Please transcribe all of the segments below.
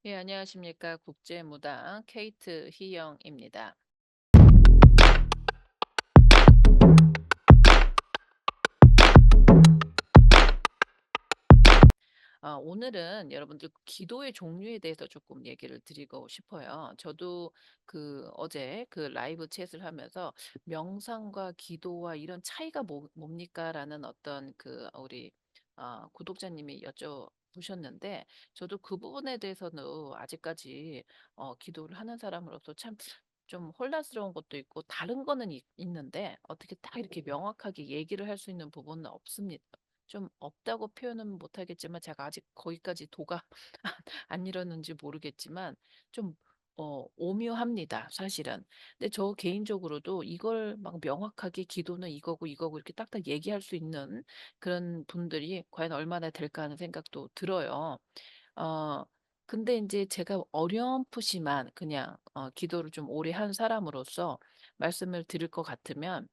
예, 안녕하십니까. 국제무당 케이트 희영입니다. 오늘은 여러분들 기도의 종류에 대해서 조금 얘기를 드리고 싶어요. 저도 어제 그 라이브 챗을 하면서 명상과 기도와 이런 차이가 뭡니까라는 어떤 우리 구독자님이 여쭤보셨는데, 저도 그 부분에 대해서는 아직까지 기도를 하는 사람으로서 참 좀 혼란스러운 것도 있고 다른 거는 있는데 어떻게 딱 이렇게 명확하게 얘기를 할 수 있는 부분은 없습니다. 좀 없다고 표현은 못하겠지만 제가 아직 거기까지 도가 안 이뤘는지 모르겠지만 좀 오묘합니다, 사실은. 근데 저 개인적으로도 이걸 막 명확하게 기도는 이거고 이거고 이렇게 딱딱 얘기할 수 있는 그런 분들이 과연 얼마나 될까 하는 생각도 들어요. 어 근데 이제 제가 어렴풋이만 그냥 기도를 좀 오래 한 사람으로서 말씀을 드릴 것 같으면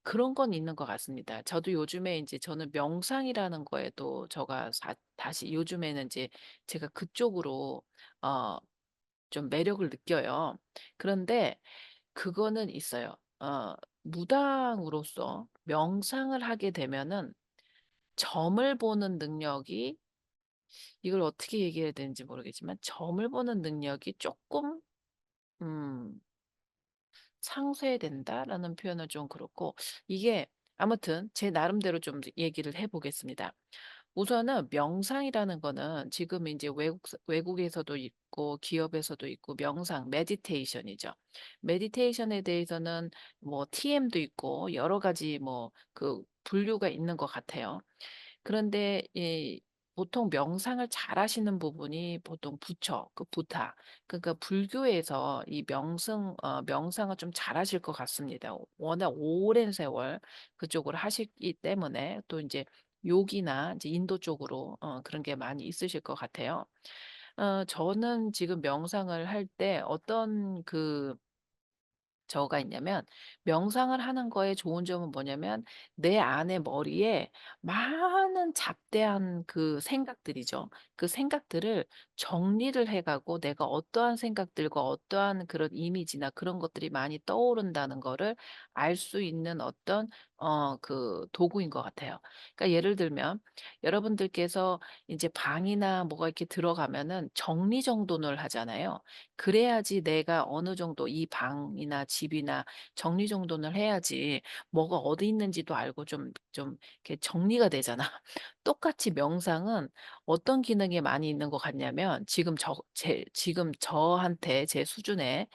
그런 건 있는 것 같습니다. 저도 요즘에 이제 저는 명상이라는 거에도 저가 다시 요즘에는 이제 제가 그쪽으로 어 좀 매력을 느껴요. 그런데 그거는 있어요. 무당으로서 명상을 하게 되면은 점을 보는 능력이, 이걸 어떻게 얘기해야 되는지 모르겠지만 점을 보는 능력이 조금 음 '상쇄된다.'라는 표현은 좀 그렇고, 이게 아무튼 제 나름대로 좀 얘기를 해 보겠습니다. 우선은 명상이라는 거는 지금 이제 외국에서도 있고 기업에서도 있고 명상 메디테이션이죠. 메디테이션에 대해서는 뭐 TM도 있고 여러 가지 분류가 있는 것 같아요. 그런데 이 보통 명상을 잘하시는 부분이 보통 부처, 그 부타, 그러니까 불교에서 이 명상을 좀 잘하실 것 같습니다. 워낙 오랜 세월 그쪽으로 하시기 때문에, 또 이제 욕이나 이제 인도 쪽으로 그런 게 많이 있으실 것 같아요. 저는 지금 명상을 할 때 어떤 저가 있냐면, 명상을 하는 거에 좋은 점은 뭐냐면 내 안에 머리에 많은 잡대한 그 생각들이죠. 그 생각들을 정리를 해 가고 내가 어떠한 생각들과 어떠한 그런 이미지나 그런 것들이 많이 떠오른다는 거를 알 수 있는 어떤 도구인 것 같아요. 그러니까 예를 들면 여러분들께서 이제 방이나 뭐가 이렇게 들어가면은 정리정돈을 하잖아요. 그래야지 내가 어느 정도 이 방이나 집이나 정리정돈을 해야지 뭐가 어디 있는지도 알고 좀 이렇게 정리가 되잖아. 똑같이 명상은 어떤 기능이 많이 있는 것 같냐면, 지금 저한테 제 수준에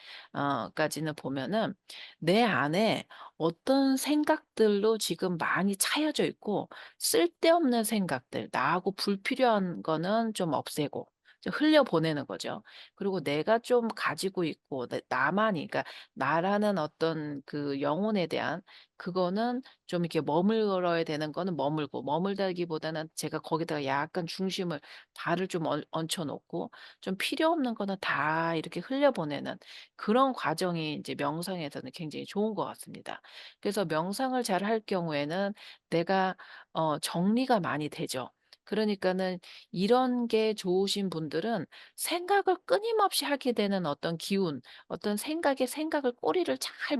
까지는 보면은 내 안에 어떤 생각들로 지금 많이 차여져 있고, 쓸데없는 생각들, 나하고 불필요한 거는 좀 없애고 좀 흘려보내는 거죠. 그리고 내가 좀 가지고 있고 나만이, 그러니까 나라는 어떤 그 영혼에 대한 그거는 좀 이렇게 머물러야 되는 거는 머물고, 머물다기보다는 제가 거기다가 약간 중심을, 발을 좀 얹혀 놓고 좀 필요 없는 거는 다 이렇게 흘려보내는 그런 과정이 이제 명상에서는 굉장히 좋은 것 같습니다. 그래서 명상을 잘 할 경우에는 내가 정리가 많이 되죠. 그러니까는 이런 게 좋으신 분들은 생각을 끊임없이 하게 되는 어떤 기운, 어떤 생각의 꼬리를 잘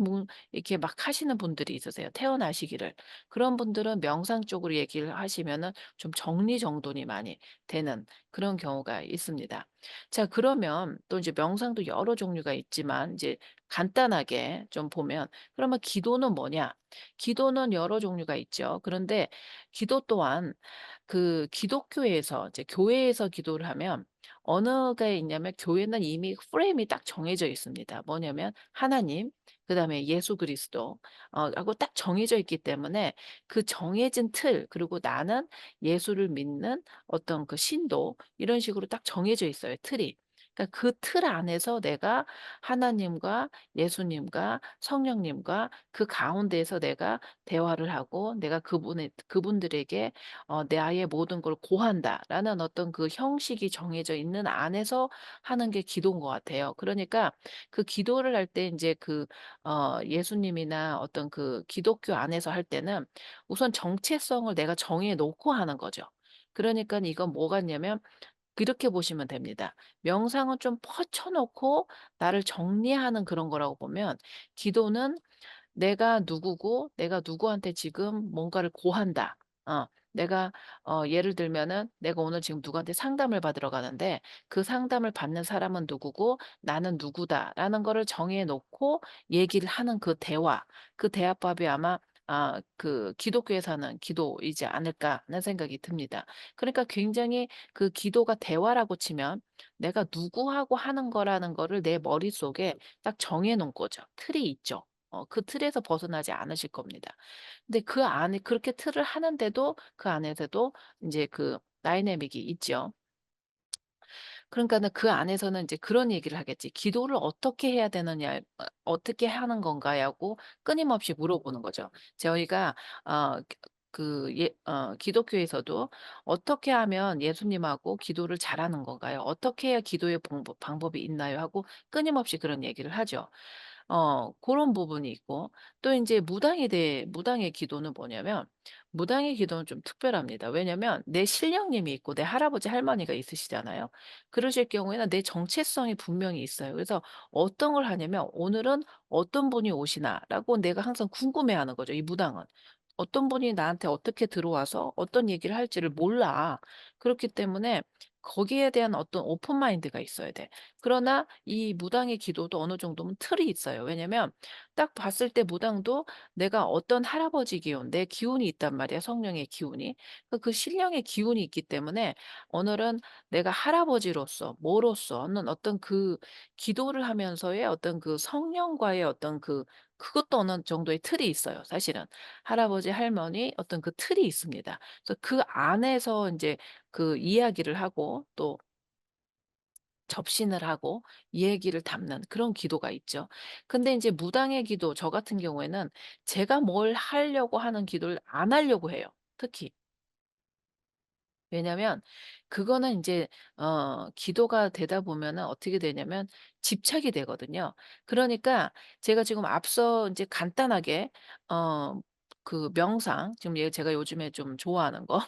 이렇게 막 하시는 분들이 있으세요, 태어나시기를. 그런 분들은 명상 쪽으로 얘기를 하시면은 좀 정리정돈이 많이 되는 그런 경우가 있습니다. 자, 그러면 또 이제 명상도 여러 종류가 있지만 이제 간단하게 좀 보면, 그러면 기도는 뭐냐? 기도는 여러 종류가 있죠. 그런데 기도 또한 기독교에서 이제 교회에서 기도를 하면 어느 게 있냐면, 교회는 이미 프레임이 딱 정해져 있습니다. 뭐냐면 하나님, 그다음에 예수 그리스도 하고 딱 정해져 있기 때문에 그 정해진 틀, 그리고 나는 예수를 믿는 어떤 그 신도, 이런 식으로 딱 정해져 있어요, 틀이. 그러니까 그 틀 안에서 내가 하나님과 예수님과 성령님과 그 가운데에서 내가 대화를 하고, 내가 그분들에게 "나의 모든 걸 고한다."라는 어떤 그 형식이 정해져 있는 안에서 하는 게 기도인 것 같아요. 그러니까 그 기도를 할 때 인제 예수님이나 어떤 그 기독교 안에서 할 때는 우선 정체성을 내가 정해 놓고 하는 거죠. 그러니깐 이건 뭐 같냐면, 그렇게 보시면 됩니다. 명상은 좀 퍼쳐 놓고 나를 정리하는 그런 거라고 보면, 기도는 내가 누구고 내가 누구한테 지금 뭔가를 고한다. 내가 예를 들면은 내가 오늘 지금 누구한테 상담을 받으러 가는데, 그 상담을 받는 사람은 누구고 나는 누구다라는 거를 정해 놓고 얘기를 하는 그 대화. 그 대화법이 아마 그 기독교에서 하는 기도이지 않을까 하는 생각이 듭니다. 그러니까 굉장히 그 기도가 대화라고 치면 내가 누구하고 하는 거라는 거를 내 머릿속에 딱 정해 놓은 거죠. 틀이 있죠. 그 틀에서 벗어나지 않으실 겁니다. 근데 그 안에 그렇게 틀을 하는데도 그 안에서도 인제 그 다이내믹이 있죠. 그러니까는 그 안에서는 인제 그런 얘기를 하겠지. "기도를 어떻게 해야 되느냐, 어떻게 하는 건가?"고 끊임없이 물어보는 거죠. 저희가 기독교에서도 "어떻게 하면 예수님하고 기도를 잘하는 건가요? 어떻게 해야 기도의 방법이 있나요?" 하고 끊임없이 그런 얘기를 하죠. 고런 부분이 있고, 또 인제 무당의 기도는 뭐냐면, 무당의 기도는 좀 특별합니다. 왜냐면 내 신령님이 있고 내 할아버지 할머니가 있으시잖아요. 그러실 경우에는 내 정체성이 분명히 있어요. 그래서 어떤 걸 하냐면 '오늘은 어떤 분이 오시나.'라고 내가 항상 궁금해하는 거죠, 이 무당은. 어떤 분이 나한테 어떻게 들어와서 어떤 얘기를 할지를 몰라. 그렇기 때문에 거기에 대한 어떤 오픈 마인드가 있어야 돼. 그러나 이 무당의 기도도 어느 정도는 틀이 있어요. 왜냐면 딱 봤을 때 무당도 내가 어떤 할아버지 기운, 내 기운이 있단 말이야, 성령의 기운이. 그 신령의 기운이 있기 때문에 오늘은 내가 할아버지로서 뭐로서는 어떤 그 기도를 하면서의 어떤 그 성령과의 어떤 그것도 어느 정도의 틀이 있어요, 사실은. 할아버지, 할머니 어떤 그 틀이 있습니다. 그래서 그 안에서 이제 그 이야기를 하고 또 접신을 하고 얘기를 담는 그런 기도가 있죠. 근데 인제 무당의 기도, 저 같은 경우에는 제가 뭘 하려고 하는 기도를 안 하려고 해요, 특히. 왜냐면 그거는 인제 기도가 되다 보면은 어떻게 되냐면 집착이 되거든요. 그러니까 제가 지금 앞서 인제 간단하게 그 명상, 지금 제가 요즘에 좀 좋아하는 거,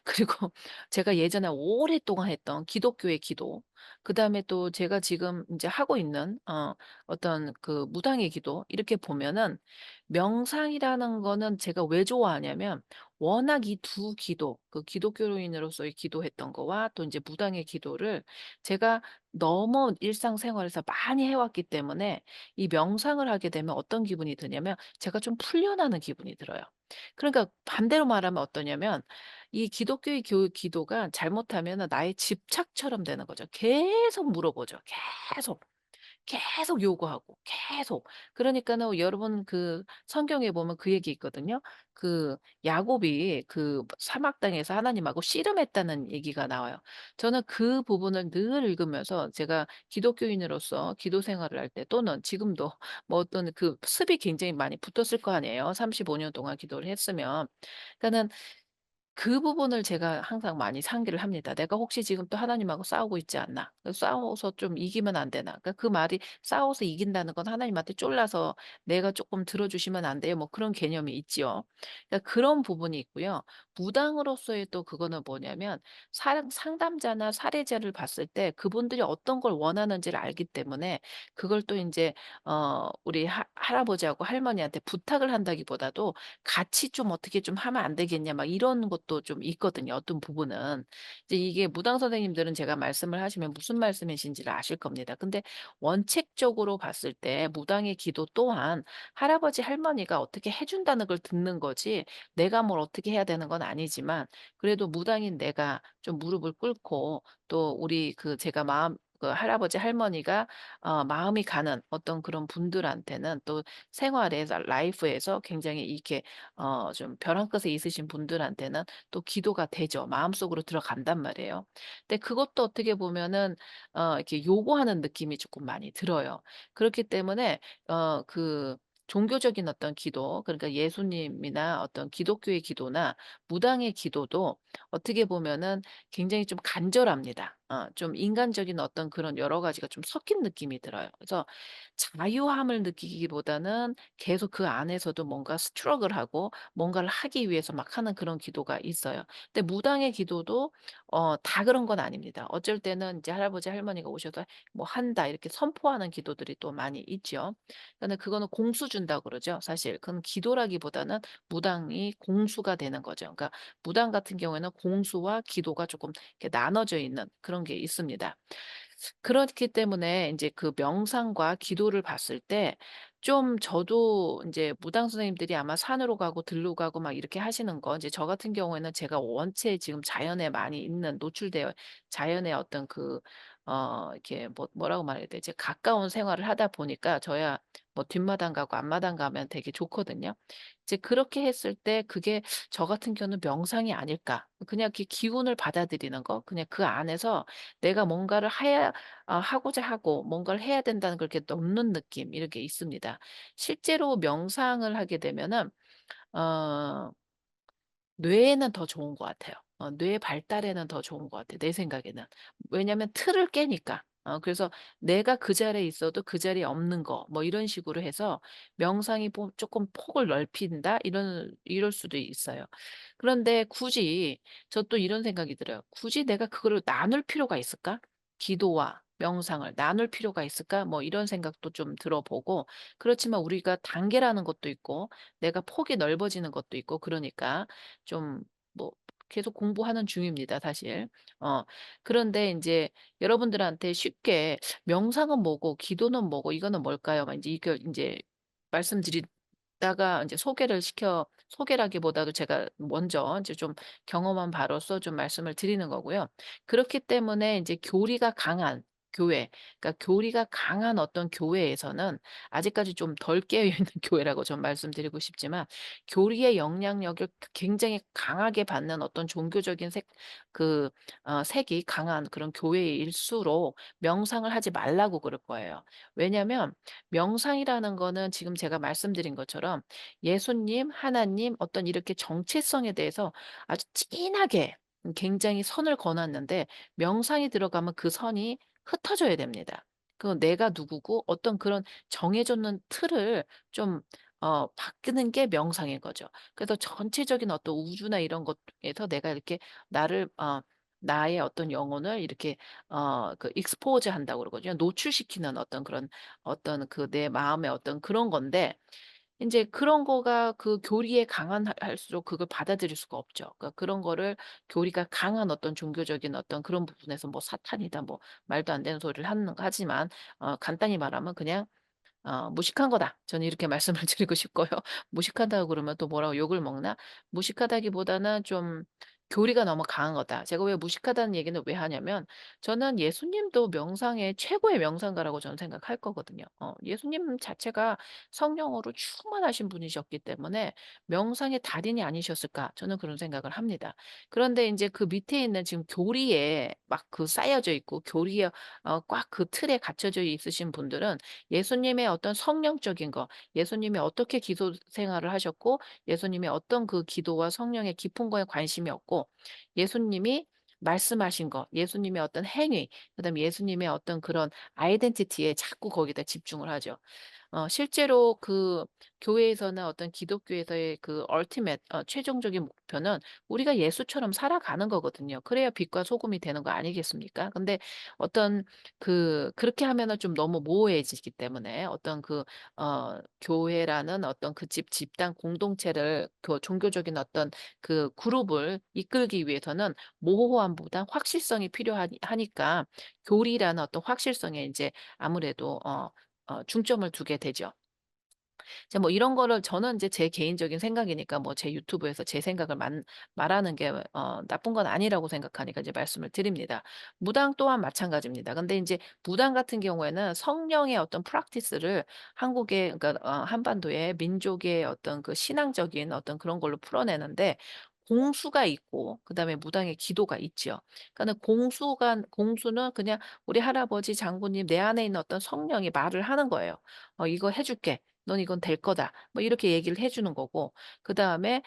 그리고 제가 예전에 오랫동안 했던 기독교의 기도, 그다음에 또 제가 지금 인제 하고 있는 어떤 그 무당의 기도, 이렇게 보면은 명상이라는 거는 제가 왜 좋아하냐면 워낙 이 두 기도, 그 기독교인으로서의 기도했던 거와 또 인제 무당의 기도를 제가 너무 일상생활에서 많이 해 왔기 때문에 이 명상을 하게 되면 어떤 기분이 드냐면 제가 좀 풀려나는 기분이 들어요. 그러니까 반대로 말하면 어떠냐면 이 기독교의 기도가 잘못하면은 나의 집착처럼 되는 거죠. 계속 물어보죠. 계속. 계속 요구하고 계속. 그러니까는 여러분 그 성경에 보면 그 얘기 있거든요. 그 야곱이 그 사막 땅에서 하나님하고 씨름했다는 얘기가 나와요. 저는 그 부분을 늘 읽으면서 제가 기독교인으로서 기도 생활을 할 때, 또는 지금도 뭐 어떤 그 습이 굉장히 많이 붙었을 거 아니에요, 35년 동안 기도를 했으면. 그러니까는 그 부분을 제가 항상 많이 상기를 합니다. '내가 혹시 지금 또 하나님하고 싸우고 있지 않나? 싸워서 좀 이기면 안 되나?' 그러니까 그 말이 싸워서 이긴다는 건 하나님한테 쫄라서 '내가 쪼끔 들어 주시면 안 돼요?' 뭐 그런 개념이 있지요. 그러니까 그런 부분이 있고요. 무당으로서의 또 그거는 뭐냐면, 상담자나 사례자를 봤을 때 그분들이 어떤 걸 원하는지를 알기 때문에 그걸 또 인제 우리 할아버지하고 할머니한테 부탁을 한다기보다도 같이 좀 "어떻게 좀 하면 안 되겠냐." 막 이런 것도 좀 있거든요, 어떤 부분은. 이제 이게 무당 선생님들은 제가 말씀을 하시면 무슨 말씀이신지를 아실 겁니다. 근데 원칙적으로 봤을 때 무당의 기도 또한 할아버지 할머니가 어떻게 해 준다는 걸 듣는 거지, 내가 뭘 어떻게 해야 되는 건 아니지만, 그래도 무당인 내가 좀 무릎을 꿇고, 또 우리 제가 그 할아버지 할머니가 마음이 가는 어떤 그런 분들한테는 또 생활에서 라이프에서 굉장히 이렇게 좀 벼랑 끝에 있으신 분들한테는 또 기도가 되죠. 마음속으로 들어간단 말이에요. 근데 그것도 어떻게 보면은 이렇게 요구하는 느낌이 조금 많이 들어요. 그렇기 때문에 종교적인 어떤 기도, 그러니까 예수님이나 어떤 기독교의 기도나 무당의 기도도 어떻게 보면은 굉장히 좀 간절합니다. 좀 인간적인 어떤 그런 여러 가지가 좀 섞인 느낌이 들어요. 그래서 자유함을 느끼기보다는 계속 그 안에서도 뭔가 스트러글하고 뭔가를 하기 위해서 막 하는 그런 기도가 있어요. 근데 무당의 기도도 다 그런 건 아닙니다. 어쩔 때는 이제 할아버지 할머니가 오셔서 뭐 "한다." 이렇게 선포하는 기도들이 또 많이 있죠. 근데 그거는 공수 준다고 그러죠 사실. 그건 기도라기보다는 무당이 공수가 되는 거죠. 그러니까 무당 같은 경우에는 공수와 기도가 조금 이렇게 나눠져 있는 그런 게 있습니다. 그렇기 때문에 인제 그 명상과 기도를 봤을 때 좀 저도 인제 무당 선생님들이 아마 산으로 가고 들로 가고 막 이렇게 하시는 거 이제 저 같은 경우에는 제가 원체 지금 자연에 많이 있는 노출되어 자연의 어떤 그 이렇게 뭐라고 말해야 되지? 가까운 생활을 하다 보니까 저야 뭐 뒷마당 가고 앞마당 가면 되게 좋거든요. 이제 그렇게 했을 때 그게 저 같은 경우는 명상이 아닐까. 그냥 이렇게 기운을 받아들이는 거. 그냥 그 안에서 내가 뭔가를 해야 하고자 하고 뭔가를 해야 된다는 걸 이렇게 넣는 느낌 이렇게 있습니다. 실제로 명상을 하게 되면은 어 뇌에는 더 좋은 것 같아요. 뇌 발달에는 더 좋은 것 같아요, 내 생각에는. 왜냐하면 틀을 깨니까. 그래서 내가 그 자리에 있어도 그 자리에 없는 거 뭐 이런 식으로 해서 명상이 뭐 쪼끔 폭을 넓힌다 이럴 수도 있어요. 그런데 굳이 저 또 이런 생각이 들어요. '굳이 내가 그거를 나눌 필요가 있을까? 기도와 명상을 나눌 필요가 있을까?' 뭐 이런 생각도 좀 들어 보고 그렇지만 우리가 단계라는 것도 있고 내가 폭이 넓어지는 것도 있고 그러니까 좀 뭐 계속 공부하는 중입니다 사실. 어 그런데 인제 여러분들한테 쉽게 "명상은 뭐고 기도는 뭐고 이거는 뭘까요?" 막 인제 이걸 인제 말씀드리다가 인제 소개라기보다도 제가 먼저 인제 좀 경험한 바로서 좀 말씀을 드리는 거고요. 그렇기 때문에 인제 교리가 강한 교회, 그러니까 교리가 강한 어떤 교회에서는 아직까지 좀 덜 깨어 있는 교회라고 좀 말씀드리고 싶지만 교리의 영향력을 굉장히 강하게 받는 어떤 종교적인 색이 강한 그런 교회일수록 명상을 하지 말라고 그럴 거예요. 왜냐하면 명상이라는 거는 지금 제가 말씀드린 것처럼 예수님, 하나님 어떤 이렇게 정체성에 대해서 아주 진하게 굉장히 선을 그어 놨는데 명상이 들어가면 그 선이 흩어져야 됩니다. 그 내가 누구고 어떤 그런 정해졌는 틀을 좀 바꾸는 게 명상인 거죠. 그래서 전체적인 어떤 우주나 이런 것에서 내가 이렇게 나를 나의 어떤 영혼을 이렇게 expose 한다고 그러거든요. 노출시키는 어떤 그런 어떤 그 내 마음의 어떤 그런 건데 인제 그런 거가 그 교리에 강한 할수록 그걸 받아들일 수가 없죠. 그러니까 그런 거를 교리가 강한 어떤 종교적인 어떤 그런 부분에서 뭐 "사탄이다." 뭐 말도 안 되는 소리를 하지만 간단히 말하면 그냥 무식한 거다. 저는 이렇게 말씀을 드리고 싶고요. 무식하다고 그러면 또 뭐라고 욕을 먹나? 무식하다기보다는 좀 교리가 너무 강한 거다. 제가 왜 무식하다는 얘기는 왜 하냐면 저는 예수님도 명상의 최고의 명상가라고 저는 생각할 거거든요. 예수님 자체가 성령으로 충만하신 분이셨기 때문에 '명상의 달인이 아니셨을까?' 저는 그런 생각을 합니다. 그런데 인제 그 밑에 있는 지금 교리에 막 쌓여져 있고 교리에 꽉 그 틀에 갇혀져 있으신 분들은 예수님의 어떤 성령적인 거, 예수님이 어떻게 기도 생활을 하셨고 예수님의 어떤 그 기도와 성령의 깊은 거에 관심이 없고 예수님이 말씀하신 거, 예수님의 어떤 행위, 그다음에 예수님의 어떤 그런 아이덴티티에 자꾸 거기다 집중을 하죠. 실제로 그 교회에서는 어떤 기독교에서의 그 얼티밋 최종적인 목표는 우리가 예수처럼 살아가는 거거든요. 그래야 빛과 소금이 되는 거 아니겠습니까? 근데 어떤 그렇게 하면은 좀 너무 모호해지기 때문에 어떤 교회라는 어떤 그 집단 공동체를 그 종교적인 어떤 그 그룹을 이끌기 위해서는 모호함보다 확실성이 필요하니까 교리라는 어떤 확실성에 인제 아무래도 중점을 두게 되죠. 이제 뭐 이런 거를 저는 인제 제 개인적인 생각이니까 뭐 제 유튜브에서 제 생각을 말하는 게 나쁜 건 아니라고 생각하니까 이제 말씀을 드립니다. 무당 또한 마찬가지입니다. 근데 인제 무당 같은 경우에는 성령의 어떤 프랙티스를 한국의 그러니까 한반도의 민족의 어떤 그 신앙적인 어떤 그런 걸로 풀어내는데 공수가 있고 그다음에 무당의 기도가 있죠. 그러니까는 공수는 그냥 우리 할아버지, 장군님 내 안에 있는 어떤 성령이 말을 하는 거예요. "이거 해 줄게. 넌 이건 될 거다." 뭐 이렇게 얘기를 해 주는 거고 그다음에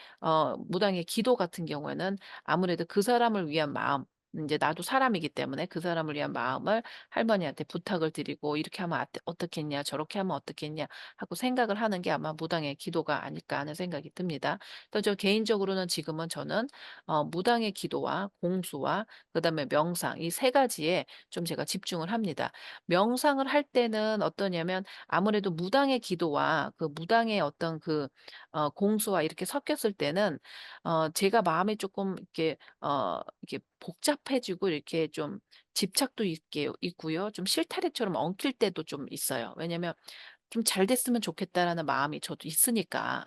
무당의 기도 같은 경우에는 아무래도 그 사람을 위한 마음 이제 나도 사람이기 때문에 그 사람을 위한 마음을 할머니한테 부탁을 드리고 '이렇게 하면 어떻겠냐. 저렇게 하면 어떻겠냐.' 하고 생각을 하는 게 아마 무당의 기도가 아닐까 하는 생각이 듭니다. 또 저 개인적으로는 지금은 저는 무당의 기도와 공수와 그다음에 명상 이 세 가지에 좀 제가 집중을 합니다. 명상을 할 때는 어떠냐면 아무래도 무당의 기도와 그 무당의 어떤 그 공수와 이렇게 섞였을 때는 제가 마음이 조금 이렇게 복잡해지고 이렇게 좀 집착도 있게 있고요. 좀 실타래처럼 엉킬 때도 좀 있어요. 왜냐면 '좀 잘 됐으면 좋겠다.'라는 마음이 저도 있으니까.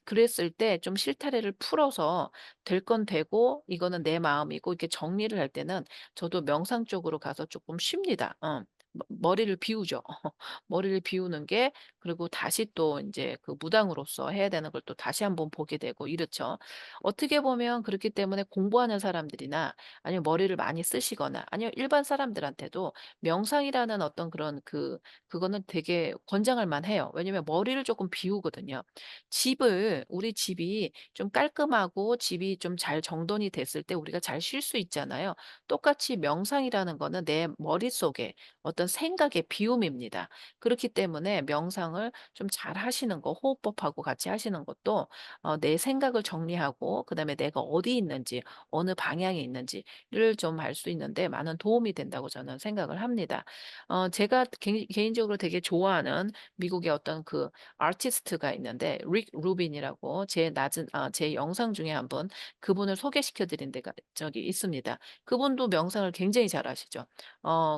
그랬을 때 좀 실타래를 풀어서 될 건 되고 이거는 내 마음이고 이렇게 정리를 할 때는 저도 명상 쪽으로 가서 조금 쉽니다. 머리를 비우죠. 머리를 비우는 게 그리고 다시 또 인제 그 무당으로서 해야 되는 걸 또 다시 한번 보게 되고 이렇죠. 어떻게 보면 그렇기 때문에 공부하는 사람들이나 아니면 머리를 많이 쓰시거나 아니면 일반 사람들한테도 명상이라는 어떤 그런 그거는 되게 권장할 만해요. 왜냐면 머리를 조금 비우거든요. 우리 집이 좀 깔끔하고 집이 좀 잘 정돈이 됐을 때 우리가 잘 쉴 수 있잖아요. 똑같이 명상이라는 거는 내 머릿속에 어떤 생각의 비움입니다. 그렇기 때문에 명상을 좀 잘하시는 거 호흡법하고 같이 하시는 것도 내 생각을 정리하고 그다음에 내가 어디 있는지 어느 방향에 있는지를 좀 알 수 있는데 많은 도움이 된다고 저는 생각을 합니다. 제가 개인적으로 되게 좋아하는 미국의 어떤 그 아티스트가 있는데 릭 루빈이라고 제 영상 중에 한 분 그분을 소개시켜 드린 데가 적이 있습니다. 그분도 명상을 굉장히 잘하시죠.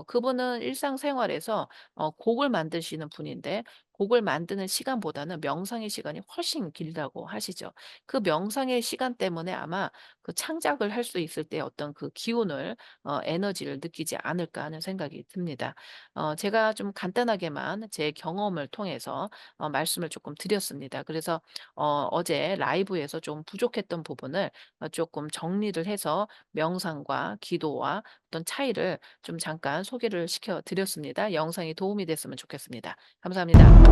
그분은 일상생활에서 곡을 만드시는 분인데 곡을 만드는 시간보다는 명상의 시간이 훨씬 길다고 하시죠. 그 명상의 시간 때문에 아마 그 창작을 할 수 있을 때 어떤 그 기운을 에너지를 느끼지 않을까 하는 생각이 듭니다. 제가 좀 간단하게만 제 경험을 통해서 말씀을 조금 드렸습니다. 그래서 어제 라이브에서 좀 부족했던 부분을 쪼끔 정리를 해서 명상과 기도와 어떤 차이를 좀 잠깐 소개를 시켜 드렸습니다. 영상이 도움이 됐으면 좋겠습니다. 감사합니다.